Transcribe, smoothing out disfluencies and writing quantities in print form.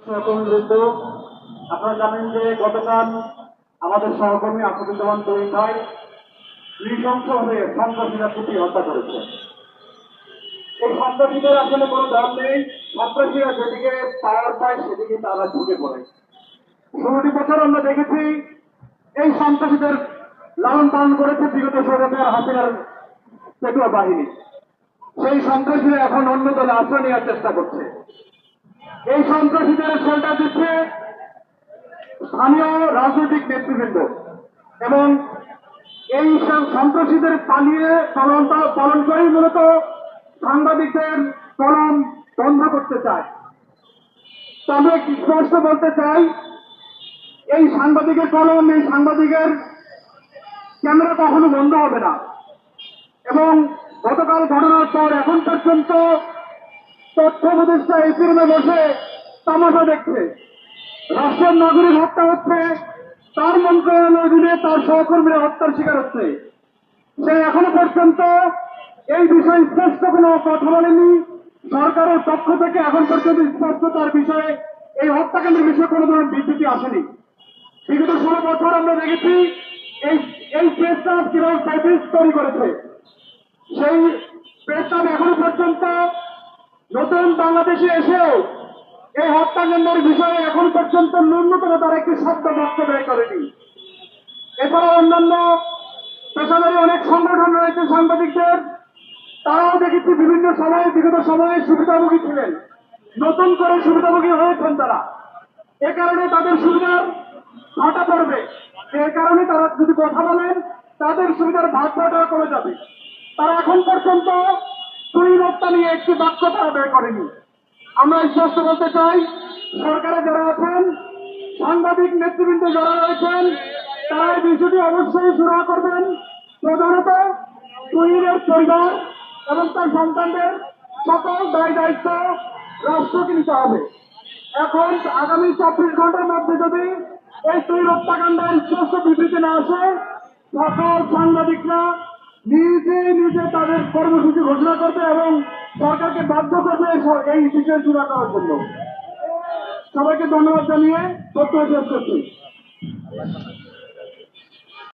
বন্ধু, আপনারা জানেন যে গতকাল আমাদের সহকর্মী আসাদুজ্জামান তৈরি ভাই নৃশংসভাবে সন্ত্রাসীরা কুপি হত্যা করেছে। এই সন্ত্রাসীদের আসলে কোনো দল নেই, সন্ত্রাসীরা যেদিকে পাওয়ার পায় সেদিকে তারা ঢুকে পড়ে। 16টি বছর আমরা দেখেছি এই সন্ত্রাসীদের লালন পালন করেছে বিগত সরকার হাসিনার পেটুয়া বাহিনী। সেই সন্ত্রাসীরা এখন অন্য দলে আশ্রয় নেওয়ার চেষ্টা করছে। এই সন্ত্রাসীদের শেল্টার দিচ্ছে স্থানীয় রাজনৈতিক নেতৃবৃন্দ এবং এই সন্ত্রাসীদের পালন করেই মূলত সাংবাদিকদের কলম বন্ধ করতে চায়। তবে স্পষ্ট বলতে চাই, এই সাংবাদিকের কলম, এই সাংবাদিকের ক্যামেরা কখনো বন্ধ হবে না। এবং গতকাল ঘটনার পর এখন পর্যন্ত তথ্য উপদেষ্টা এসি রুমে বসে তামাশা দেখছে। রাষ্ট্রের নাগরিক হত্যা হচ্ছে, তার মন্ত্রণালয়ের অধীনে তার সহকর্মীরা হত্যার শিকার হচ্ছে। সে এখনো পর্যন্ত এই বিষয়ে স্পষ্ট কোনো কথা বলেনি। সরকারের পক্ষ থেকে এখন পর্যন্ত স্পষ্ট তার বিষয়ে এই হত্যাকাণ্ডের বিষয়ে কোনো ধরনের বিবৃতি আসেনি। বিগত 16 বছর আমরা দেখেছি এই প্রেসটা কিভাবে সাইফিস তৈরি করেছে। সেই প্রেসটা এখনো পর্যন্ত নতুন বাংলাদেশে এসেও এই হত্যাকাণ্ডের বিষয়ে এখন পর্যন্ত ন্যূনতম তারা একটি শব্দ বক্তব্য করেনি। এছাড়া অন্যান্য পেশাদারী অনেক সংগঠন রয়েছে সাংবাদিকদের, তারাও দেখেছি বিভিন্ন সময়ে বিগত সময়ে সুবিধাভোগী ছিলেন, নতুন করে সুবিধাভোগী হয়েছেন তারা। এ কারণে তাদের সুবিধার ভাটা পড়বে, যে কারণে তারা যদি কথা বলেন তাদের সুবিধার ভাগ ভাটা কমে যাবে। তারা এখন পর্যন্ত চুরি হত্যা নিয়ে একটি বাক্য তারা বের করেনি। আমরা স্পষ্ট বলতে চাই, সরকারে যারা আছেন, সাংবাদিক নেতৃবৃন্দ যারা রয়েছেন, তারা এই বিষয়টি অবশ্যই সুরাহা করবেন। প্রধানত তুহিনের পরিবার এবং তার সন্তানদের সকল দায় দায়িত্ব রাষ্ট্রকে নিতে হবে। এখন আগামী 24 ঘন্টার মধ্যে যদি এই তুহিন হত্যাকাণ্ডের স্পষ্ট বিবৃতি না আসে, সকল সাংবাদিকরা নিজে তাদের কর্মসূচি ঘোষণা করবে এবং সরকারকে বাধ্য করবে এই বিষয়ে সুরাহা করার জন্য। সবাইকে ধন্যবাদ জানিয়ে বক্তব্য শেষ করছি।